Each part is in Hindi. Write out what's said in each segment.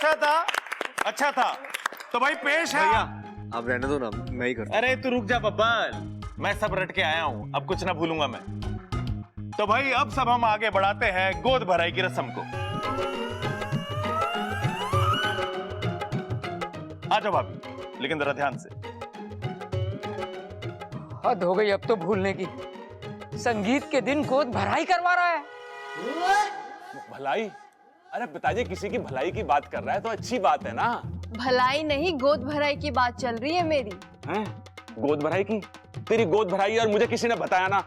अच्छा था, अच्छा था। तो भाई पेश है। भैया आप रहने दो ना, मैं ही करता हूं। अरे तू रुक जा बब्बल, मैं सब रट के आया हूं, अब कुछ ना भूलूंगा मैं। तो भाई अब सब हम आगे बढ़ाते हैं गोद भराई की रस्म को। आ जाओ भाभी, लेकिन जरा ध्यान से। हद हो गई अब तो भूलने की। संगीत के दिन गोद भराई करवा रहा है। भलाई? अरे पिताजी किसी की भलाई की बात कर रहा है तो अच्छी बात है ना। भलाई नहीं, गोद भराई की बात चल रही है मेरी। हैं? गोद भराई की? तेरी गोद भराई और मुझे किसी ने बताया ना।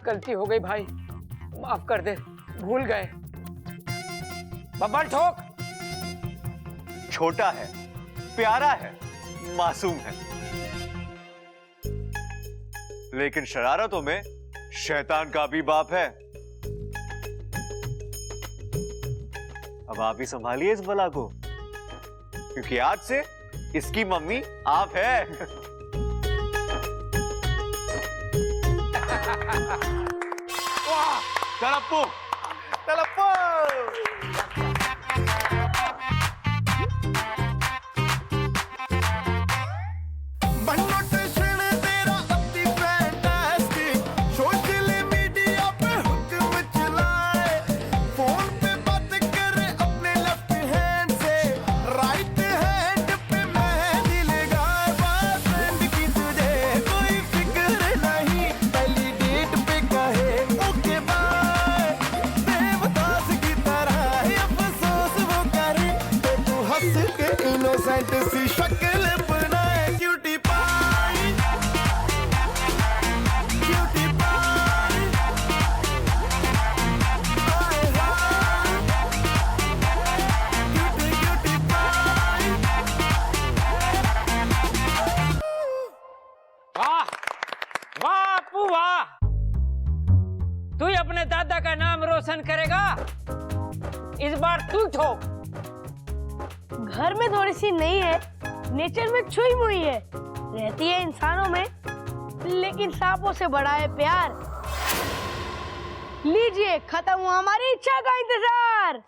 गलती हो गई भाई, माफ कर दे, भूल गए। बब्बल ठोक। छोटा है, प्यारा है, मासूम है, लेकिन शरारतों में शैतान का भी बाप है। अब आप ही संभालिए इस बला को, क्योंकि आज से इसकी मम्मी आप है। तलप्पू, तलप्पू। इनोसेंट सी शक्ल बनाए cutie pie, cutie pie, cutie cutie pie. वाह वाह अपू वाह, तू ही अपने दादा का नाम रोशन करेगा। इस बार तू ठोक। घर में थोड़ी सी नहीं है, नेचर में छुई मुई है, रहती है इंसानों में, लेकिन सांपों से बड़ा है प्यार। लीजिए, खत्म हुआ हमारी इच्छा का इंतजार।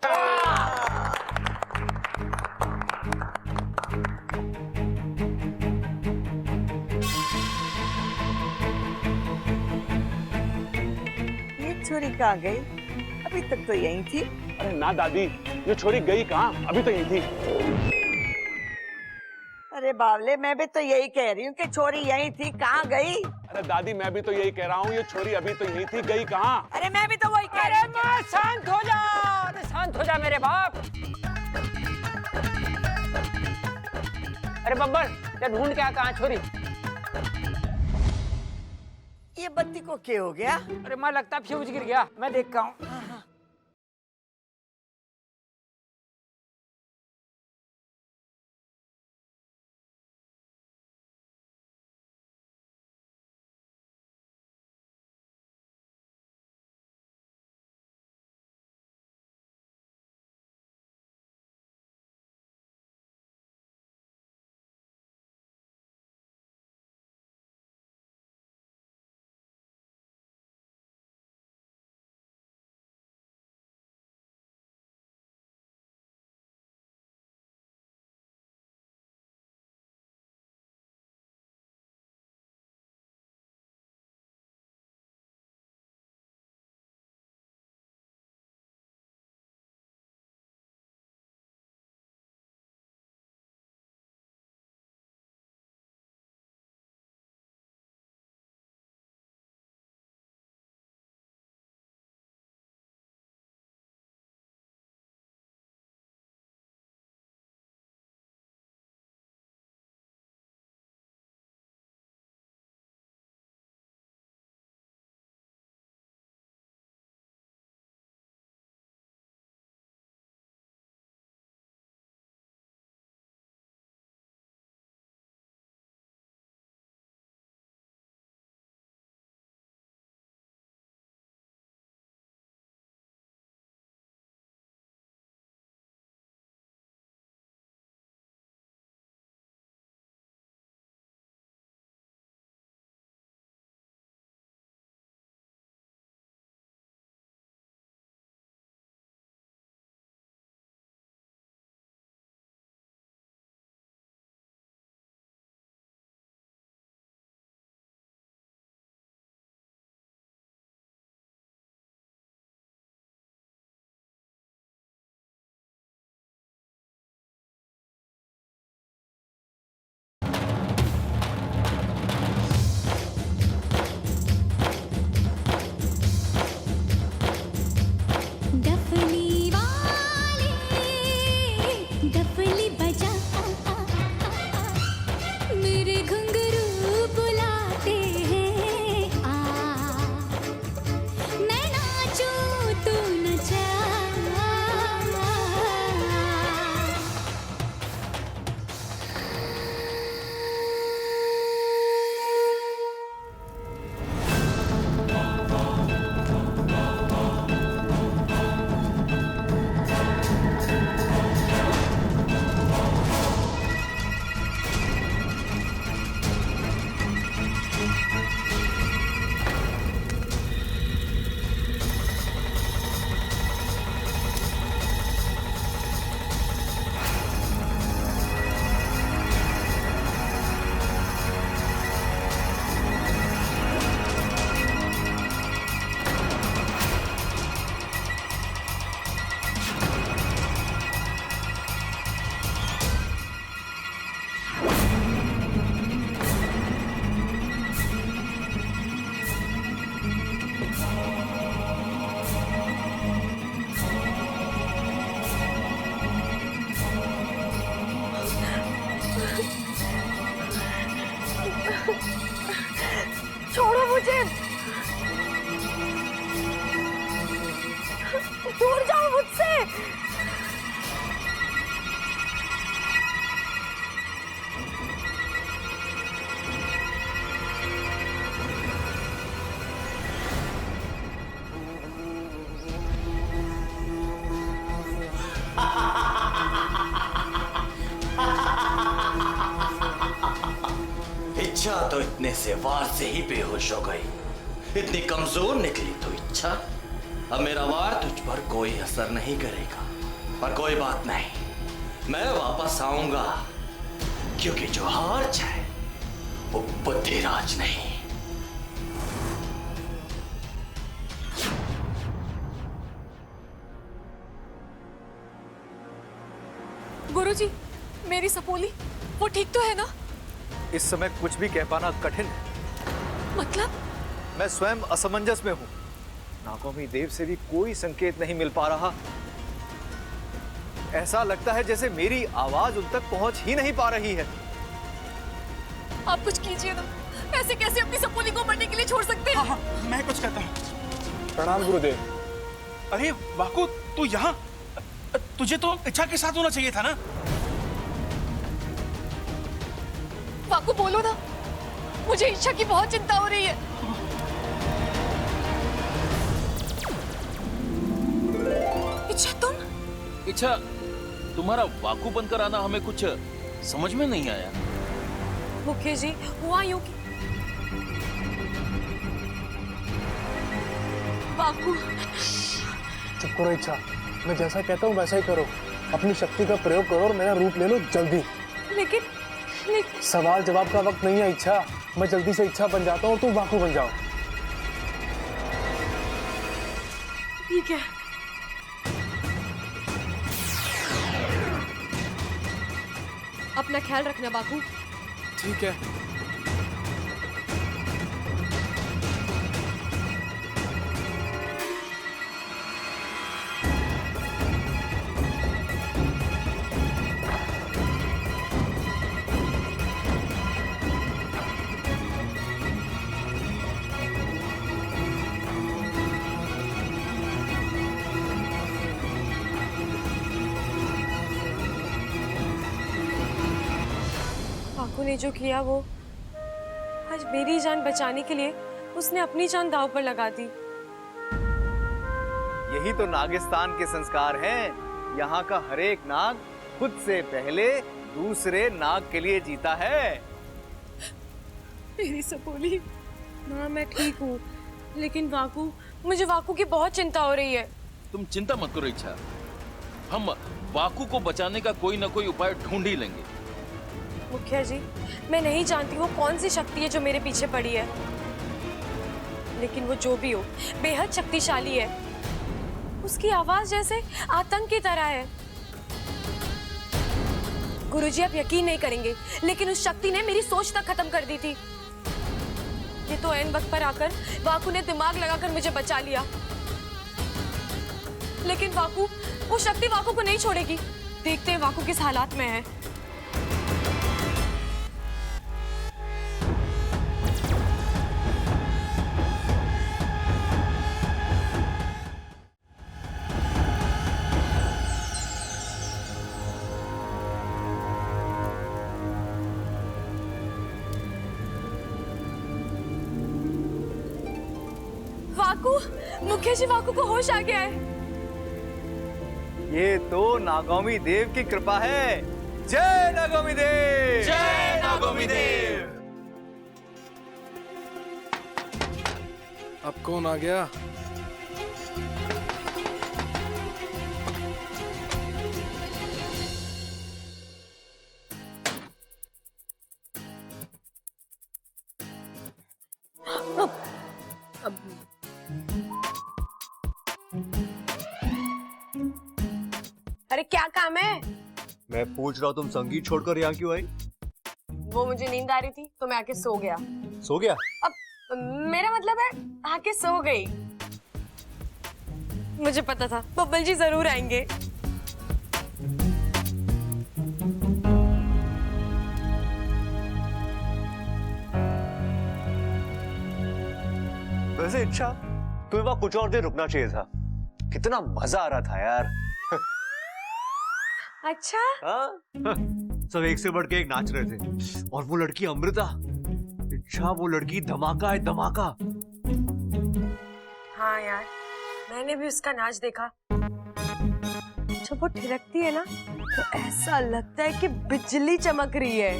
ये छोरी कहाँ गई? अभी तक तो यहीं थी। अरे ना दादी, ये छोरी गई कहाँ? अभी तो यही थी। अरे बावले, मैं भी तो यही कह रही हूँ कि छोरी यहीं थी, कहाँ गई? अरे दादी मैं भी तो यही कह रहा हूँ, ये छोरी अभी तो यही थी, गई कहाँ? अरे मैं भी तो वही कह रही अरे हूँ। माँ शांत हो जा, अरे शांत हो जा मेरे बाप। अरे बब्बर, चल ढूंढ के आ कहाँ छोरी। ये बत्ती को क्या हो गया? अरे माँ लगता फ्यूज गिर गया, मैं देखता हूँ। मुझे। दूर जाओ मुझसे। इच्छा तो इतने से वार से ही बेहोश हो गई, इतनी कमजोर निकली तो इच्छा। अब मेरा वार तुझ पर कोई असर नहीं करेगा, पर कोई बात नहीं, मैं वापस आऊंगा, क्योंकि जो हार जाए वो बुद्धिराज नहीं। गुरुजी, मेरी सपोली वो ठीक तो है ना? इस समय कुछ भी कह पाना कठिन है। मतलब? मैं स्वयं असमंजस में हूं। नागौमी देव से भी कोई संकेत नहीं मिल पा रहा। ऐसा लगता है जैसे मेरी आवाज उन तक पहुंच ही नहीं पा रही है। आप कुछ कीजिए ना, ऐसे कैसे अपनी सपोली को मरने के लिए छोड़ सकते हैं? हाँ, मैं कुछ कहता हूँ। प्रणाम गुरुदेव। अरे वाकू, तू यहाँ? तुझे तो इच्छा के साथ होना चाहिए था ना। वाकू बोलो ना, मुझे इच्छा की बहुत चिंता हो रही है। इच्छा तुम? इच्छा, तुम्हारा वाकू बनकर आना हमें कुछ समझ में नहीं आया। मुखिया जी, हुआ यूं कि वाकू। चुप करो इच्छा, मैं जैसा कहता हूँ वैसा ही करो। अपनी शक्ति का प्रयोग करो और मेरा रूप ले लो जल्दी। लेकिन सवाल जवाब का वक्त नहीं है इच्छा। मैं जल्दी से इच्छा बन जाता हूँ, तुम वाकू बन जाओ। ठीक है। अपना ख्याल रखना वाकू। ठीक है। वाकू ने जो किया वो आज मेरी जान बचाने के लिए उसने अपनी जान दांव पर लगा दी। यही तो नागिस्तान के संस्कार हैं। यहाँ का हर एक नाग खुद से पहले दूसरे नाग के लिए जीता है। मेरी सपोली। माँ, मैं ठीक हूँ, लेकिन वाकू, मुझे वाकू की बहुत चिंता हो रही है। तुम चिंता मत करो इच्छा, हम वाकू को बचाने का कोई ना कोई उपाय ढूंढ ही लेंगे। मुखिया जी, मैं नहीं जानती वो कौन सी शक्ति है जो मेरे पीछे पड़ी है, लेकिन वो जो भी हो बेहद शक्तिशाली है। उसकी आवाज जैसे आतंक की तरह है। गुरुजी, आप यकीन नहीं करेंगे, लेकिन उस शक्ति ने मेरी सोच तक खत्म कर दी थी। ये तो ऐन वक्त पर आकर वाकू ने दिमाग लगाकर मुझे बचा लिया, लेकिन वाकू, वो शक्ति वाकू को नहीं छोड़ेगी। देखते हैं वाकू किस हालात में है। वाकू, मुखिया जी, वाकू को होश आ गया है। ये तो नागौमी देव की कृपा है। जय नागौमी देव! जय नागौमी देव! अब कौन आ गया? अरे क्या काम है? मैं पूछ रहा हूँ, तुम संगीत छोड़कर यहाँ क्यों आई? वो मुझे नींद आ रही थी तो मैं आके सो गया। सो गया? अब मेरा मतलब है आके सो गई। मुझे पता था बब्बल जी जरूर आएंगे। वैसे इच्छा तुम्हें वहां कुछ और देर रुकना चाहिए था। कितना मजा आ रहा था यार। अच्छा हाँ? सब एक से बढ़ के एक नाच रहे थे। और वो लड़की अमृता, इच्छा वो लड़की धमाका है धमाका। हाँ यार, मैंने भी उसका नाच देखा। जब वो थिरकती है ना तो ऐसा लगता है कि बिजली चमक रही है।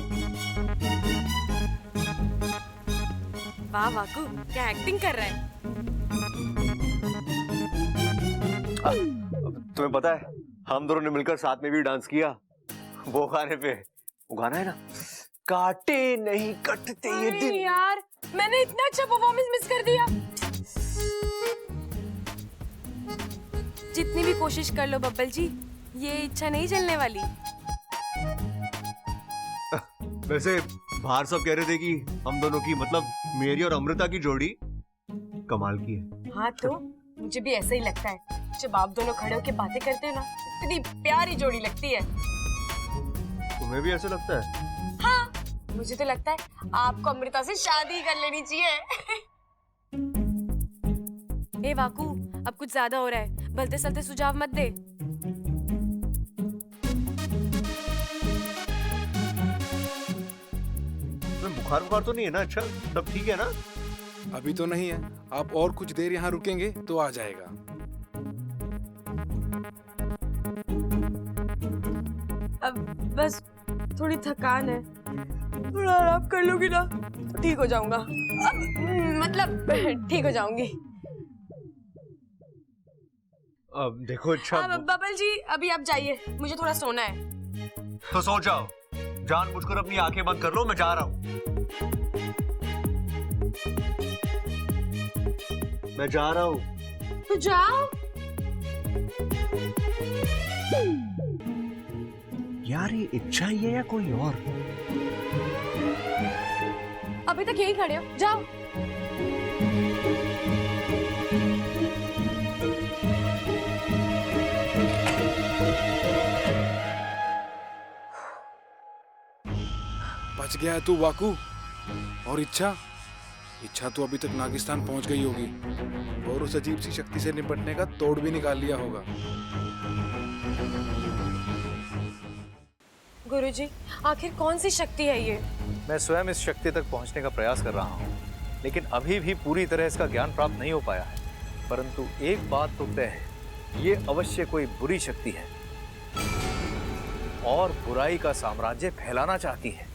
वाह वाकू, क्या एक्टिंग कर रहा है। तुम्हें पता है हम दोनों ने मिलकर साथ में भी डांस किया वो गाने पे। वो गाना है ना, काटे नहीं कटते ये दिन। यार मैंने इतना अच्छा परफॉर्मेंस मिस कर दिया। जितनी भी कोशिश कर लो बब्बल जी, ये इच्छा नहीं जलने वाली। वैसे बाहर सब कह रहे थे कि हम दोनों की मतलब मेरी और अमृता की जोड़ी कमाल की है। हाँ तो मुझे भी ऐसा ही लगता है। जब आप दोनों खड़े होकर बातें करते हो ना, इतनी प्यारी जोड़ी लगती है। तुम्हें भी ऐसा लगता है? हाँ, मुझे तो लगता है आपको अमृता से शादी कर लेनी चाहिए। ए वाकू, अब कुछ ज्यादा हो रहा है। भलते सलते सुझाव मत दे। बुखार तो नहीं है ना? अच्छा तब ठीक है ना? अभी तो नहीं है, आप और कुछ देर यहाँ रुकेंगे तो आ जाएगा। अब बस थोड़ी थकान है, थोड़ा आराम कर लूंगी ना तो ठीक हो जाऊंगा। अब मतलब ठीक हो जाऊंगी। अब देखो अच्छा। अब बबल जी अभी आप जाइए, मुझे थोड़ा सोना है। तो सो जाओ, जानबूझकर अपनी आंखें बंद कर लो, मैं जा रहा हूँ। मैं जा रहा हूँ। तो जाओ। यार ये इच्छा ही है या कोई और? अभी तक यही खड़े हो, जाओ। बच गया है तू वाकू। और इच्छा तो अभी तक नागिस्तान पहुंच गई होगी और उस अजीब सी शक्ति से निपटने का तोड़ भी निकाल लिया होगा। गुरुजी, आखिर कौन सी शक्ति है ये? मैं स्वयं इस शक्ति तक पहुंचने का प्रयास कर रहा हूं, लेकिन अभी भी पूरी तरह इसका ज्ञान प्राप्त नहीं हो पाया है। परंतु एक बात तो तय है, ये अवश्य कोई बुरी शक्ति है और बुराई का साम्राज्य फैलाना चाहती है।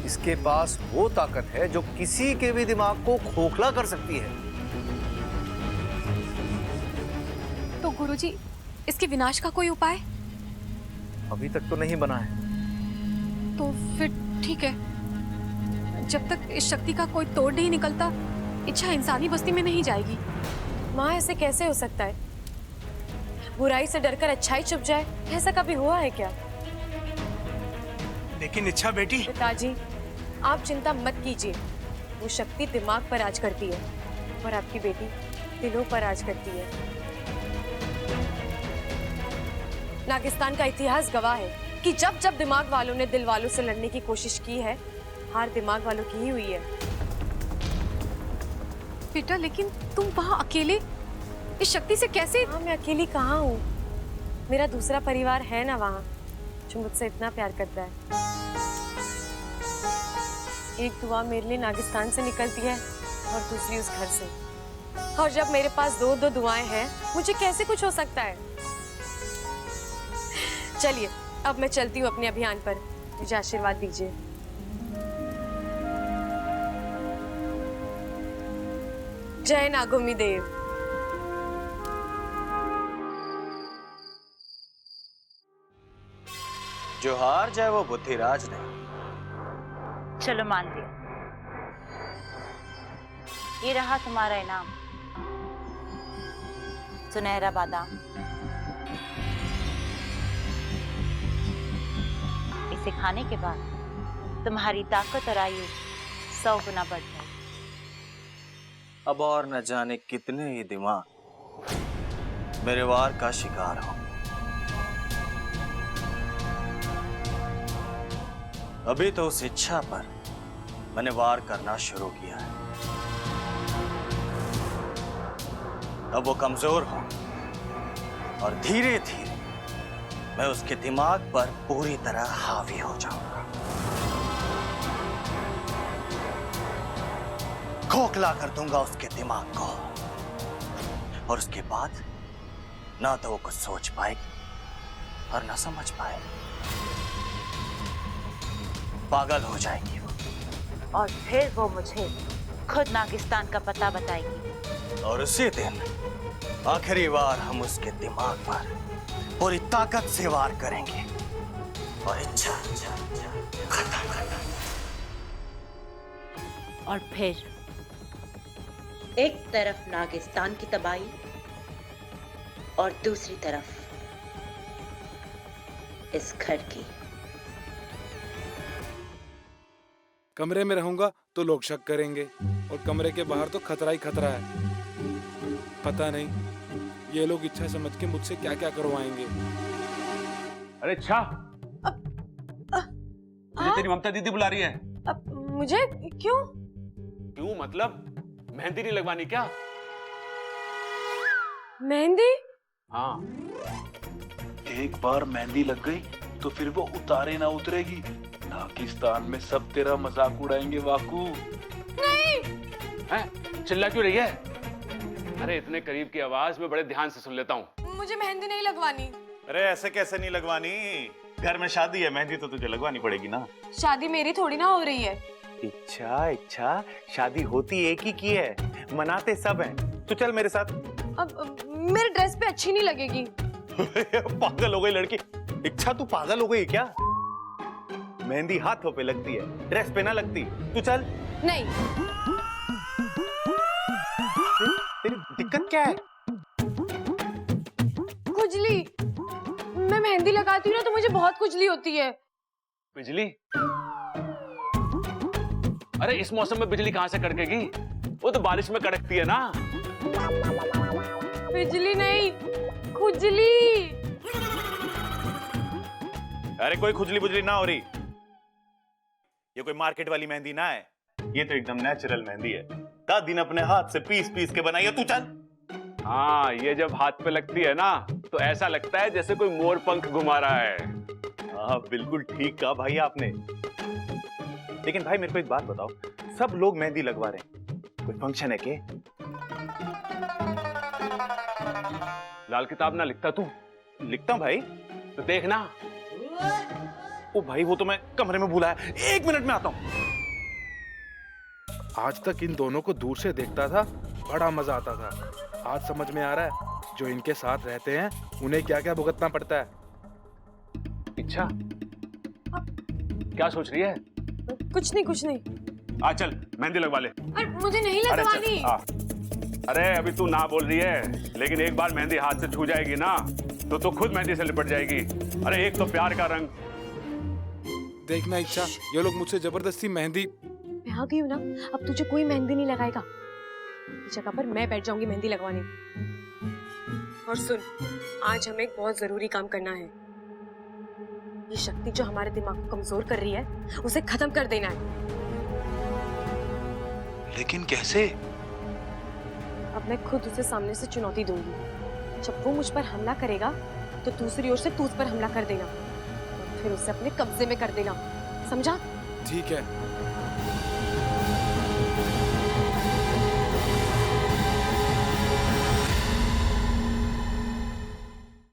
इसके पास वो ताकत है जो किसी के भी दिमाग को खोखला कर सकती है। तो गुरुजी, इसके विनाश का कोई उपाय? अभी तक तो नहीं बना है। तो फिर ठीक है, जब तक इस शक्ति का कोई तोड़ नहीं निकलता, इच्छा इंसानी बस्ती में नहीं जाएगी। माँ, ऐसे कैसे हो सकता है? बुराई से डरकर अच्छाई छुप जाए, ऐसा कभी हुआ है क्या? लेकिन इच्छा बेटी। पिताजी, आप चिंता मत कीजिए। वो शक्ति दिमाग पर राज करती है और आपकी बेटी दिलों पर राज करती है। नागिस्तान का इतिहास गवाह है कि जब जब दिमाग वालों ने दिल वालों से लड़ने की कोशिश की है, हार दिमाग वालों की ही हुई है। बेटा, लेकिन तुम वहां अकेले इस शक्ति से कैसे? हाँ, मैं अकेली कहाँ हूँ। मेरा दूसरा परिवार है ना वहाँ, जो मुझसे इतना प्यार करता है। एक दुआ मेरे लिए नागिस्तान से निकलती है और दूसरी उस घर से। और जब मेरे पास दो दो दुआएं हैं, मुझे कैसे कुछ हो सकता है? चलिए, अब मैं चलती हूँ अपने अभियान पर। मुझे आशीर्वाद दीजिए। जय नागोमी देव। जो हार जाए वो बुद्धिराज नहीं। चलो मान लिया, ये रहा तुम्हारा इनाम, सुनहरा बादाम। इसे खाने के बाद तुम्हारी ताकत और आयु 100 गुना बढ़ जाए। अब और न जाने कितने ही दिमाग मेरे वार का शिकार हो। अभी तो उस इच्छा पर मैंने वार करना शुरू किया है। अब वो कमजोर हो और धीरे धीरे मैं उसके दिमाग पर पूरी तरह हावी हो जाऊंगा, खोखला कर दूंगा उसके दिमाग को, और उसके बाद ना तो वो कुछ सोच पाएगी और ना समझ पाएगी, पागल हो जाएगी वो। और फिर वो मुझे खुद नागिस्तान का पता बताएगी। और उसी दिन आखिरी बार हम उसके दिमाग पर पूरी ताकत से वार करेंगे और इच्छा खत्म। और फिर एक तरफ नागिस्तान की तबाही और दूसरी तरफ इस घर की। कमरे में रहूंगा तो लोग शक करेंगे और कमरे के बाहर तो खतरा ही खतरा है। पता नहीं ये लोग इच्छा समझ के मुझसे क्या क्या करवाएंगे। अरे इच्छा, मुझे तेरी ममता दीदी बुला रही है। मुझे क्यों? क्यों मतलब मेहंदी नहीं लगवानी क्या? मेहंदी? हाँ। एक बार मेहंदी लग गई तो फिर वो उतारे ना उतरेगी। नागिस्तान में सब तेरा मजाक उड़ाएंगे वाकू। नहीं। हैं? चिल्ला क्यों रही है? अरे इतने करीब की आवाज में बड़े ध्यान से सुन लेता हूँ। मुझे मेहंदी नहीं लगवानी। अरे ऐसे कैसे नहीं लगवानी? घर में शादी है, मेहंदी तो तुझे लगवानी पड़ेगी ना। शादी मेरी थोड़ी ना हो रही है। इच्छा शादी होती एक ही की है, मनाते सब हैं। तू चल मेरे साथ। अब मेरे ड्रेस पे अच्छी नहीं लगेगी। पागल हो गई लड़की। इच्छा तू पागल हो गई क्या? मेहंदी हाथों पे लगती है, ड्रेस पे ना लगती। तू चल। नहीं। तेरी दिक्कत क्या है? खुजली। मैं मेहंदी लगाती हूँ ना तो मुझे बहुत खुजली होती है। बिजली? अरे इस मौसम में बिजली कहाँ से कड़केगी? वो तो बारिश में कड़कती है ना। बिजली नहीं, खुजली। अरे कोई खुजली बुजली ना हो रही। ये कोई मार्केट वाली मेहंदी ना है, ये तो एकदम नेचुरल मेहंदी है। दादी ने अपने हाथ से पीस पीस के बनाई है। तू चल। हाँ, ये जब हाथ पे लगती है ना तो ऐसा लगता है जैसे कोई मोर पंख घुमा रहा है। हाँ बिल्कुल ठीक कहा भाई आपने। लेकिन भाई मेरे को एक बात बताओ, सब लोग मेहंदी लगवा रहे हैं, कोई फंक्शन है के? लाल किताब ना लिखता तू? लिखता हूँ भाई। तो देखना। ओ भाई वो तो मैं कमरे में भूला है, 1 मिनट में आता हूँ। आज तक इन दोनों को दूर से देखता था, बड़ा मजा आता था। आज समझ में आ रहा है जो इनके साथ रहते हैं उन्हें क्या क्या भुगतना पड़ता है। इच्छा, क्या सोच रही है? कुछ नहीं। आ चल मेहंदी लगवा ले। अरे मुझे नहीं लगवानी। अरे अभी तू ना बोल रही है, लेकिन एक बार मेहंदी हाथ से छू जाएगी ना तो तू खुद मेहंदी से लिपट जाएगी। अरे एक तो प्यार का रंग। देखना इच्छा, ये लोग मुझसे जबरदस्ती मेहंदी। मैं आ गई हूँ ना, अब तुझे कोई मेहंदी नहीं लगाएगा। इस जगह पर मैं बैठ जाऊंगी मेहंदी लगवाने। और सुन, आज हमें एक बहुत जरूरी काम करना है। ये शक्ति जो हमारे दिमाग को कमजोर कर रही है, उसे खत्म कर देना है। लेकिन कैसे? अब मैं खुद उसे सामने से चुनौती दूंगी। जब वो मुझ पर हमला करेगा तो दूसरी ओर से तू उस पर हमला कर देना और फिर उसे अपने कब्जे में कर देना। समझा? ठीक है।